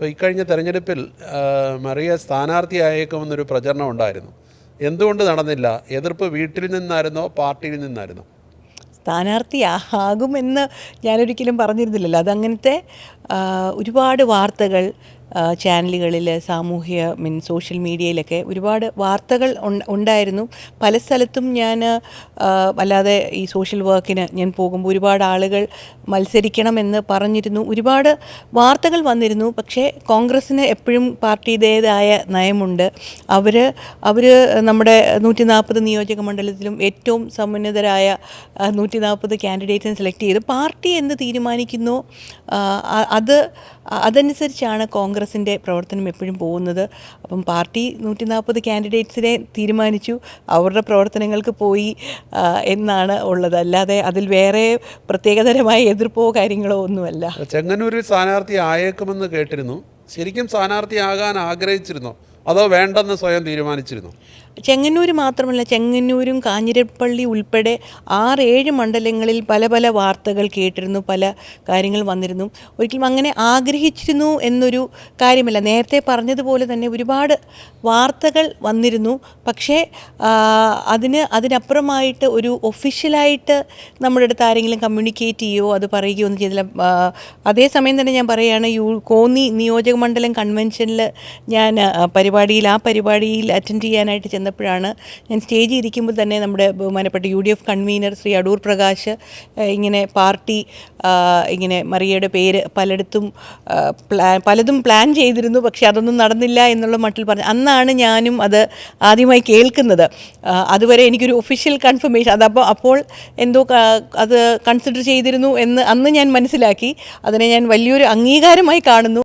ഇപ്പോൾ ഇക്കഴിഞ്ഞ തെരഞ്ഞെടുപ്പിൽ മറിയ സ്ഥാനാർത്ഥിയായേക്കുമെന്നൊരു പ്രചരണം ഉണ്ടായിരുന്നു. എന്തുകൊണ്ട് നടന്നില്ല? എതിർപ്പ് വീട്ടിൽ നിന്നായിരുന്നോ പാർട്ടിയിൽ നിന്നായിരുന്നോ? സ്ഥാനാർത്ഥിയാകുമെന്ന് ഞാനൊരിക്കലും പറഞ്ഞിരുന്നില്ലല്ലോ. അതങ്ങനത്തെ ഒരുപാട് വാർത്തകൾ ചാനലുകളിൽ, സോഷ്യൽ മീഡിയയിലൊക്കെ ഒരുപാട് വാർത്തകൾ ഉണ്ടായിരുന്നു. പല സ്ഥലത്തും ഞാൻ അല്ലാതെ ഈ സോഷ്യൽ വർക്കിന് ഞാൻ പോകുമ്പോൾ ഒരുപാട് ആളുകൾ മത്സരിക്കണമെന്ന് പറഞ്ഞിരുന്നു. ഒരുപാട് വാർത്തകൾ വന്നിരുന്നു. പക്ഷേ കോൺഗ്രസ്സിന് എപ്പോഴും പാർട്ടിയുടേതായ നയമുണ്ട്. അവർ നമ്മുടെ 140 നിയോജക മണ്ഡലത്തിലും ഏറ്റവും സമുന്നതരായ 140 കാൻഡിഡേറ്റ്സിനെ സെലക്ട് ചെയ്ത് പാർട്ടി എന്ന് തീരുമാനിക്കുന്നു. അതനുസരിച്ചാണ് കോൺഗ്രസിൻ്റെ പ്രവർത്തനം എപ്പോഴും പോകുന്നത്. അപ്പം പാർട്ടി 140 കാൻഡിഡേറ്റ്സിനെ തീരുമാനിച്ചു, അവരുടെ പ്രവർത്തനങ്ങൾക്ക് പോയി എന്നാണ് ഉള്ളത്. അല്ലാതെ അതിൽ വേറെ പ്രത്യേകതരമായ എതിർപ്പോ കാര്യങ്ങളോ ഒന്നുമല്ല. ചെങ്ങന്നൂരിൽ സ്ഥാനാർത്ഥി ആയേക്കുമെന്ന് കേട്ടിരുന്നു. ശരിക്കും സ്ഥാനാർത്ഥിയാകാൻ ആഗ്രഹിച്ചിരുന്നോ അതോ വേണ്ടെന്ന് സ്വയം തീരുമാനിച്ചിരുന്നോ? ചെങ്ങന്നൂർ മാത്രമല്ല, ചെങ്ങന്നൂരും കാഞ്ഞിരപ്പള്ളി ഉൾപ്പെടെ 6-7 മണ്ഡലങ്ങളിൽ പല പല വാർത്തകൾ കേട്ടിരുന്നു, പല കാര്യങ്ങൾ വന്നിരുന്നു. ഒരിക്കലും അങ്ങനെ ആഗ്രഹിച്ചിരുന്നു എന്നൊരു കാര്യമല്ല. നേരത്തെ പറഞ്ഞതുപോലെ തന്നെ ഒരുപാട് വാർത്തകൾ വന്നിരുന്നു. പക്ഷേ അതിനപ്പുറമായിട്ട് ഒരു ഒഫീഷ്യലായിട്ട് നമ്മുടെ അടുത്ത് ആരെങ്കിലും കമ്മ്യൂണിക്കേറ്റ് ചെയ്യുകയോ അത് പറയുകയോ ഒന്നും ചെയ്തില്ല. അതേസമയം തന്നെ ഞാൻ പറയുകയാണ്, കോന്നി നിയോജക മണ്ഡലം കൺവെൻഷനിൽ ഞാൻ ആ പരിപാടിയിൽ അറ്റൻഡ് ചെയ്യാനായിട്ട് ചെന്നപ്പോഴാണ് ഞാൻ സ്റ്റേജിൽ ഇരിക്കുമ്പോൾ തന്നെ നമ്മുടെ ബഹുമാനപ്പെട്ട UDF കൺവീനർ ശ്രീ അടൂർ പ്രകാശ് ഇങ്ങനെ പാർട്ടി ഇങ്ങനെ മറിയയുടെ പേര് പലതും പ്ലാൻ ചെയ്തിരുന്നു, പക്ഷെ അതൊന്നും നടന്നില്ല എന്നുള്ള മട്ടിൽ പറഞ്ഞു. അന്നാണ് ഞാനും അത് ആദ്യമായി കേൾക്കുന്നത്. അതുവരെ എനിക്കൊരു ഒഫീഷ്യൽ കൺഫർമേഷൻ അപ്പോൾ എന്തോ അത് കൺസിഡർ ചെയ്തിരുന്നു എന്ന് അന്ന് ഞാൻ മനസ്സിലാക്കി. അതിനെ ഞാൻ വലിയൊരു അംഗീകാരമായി കാണുന്നു.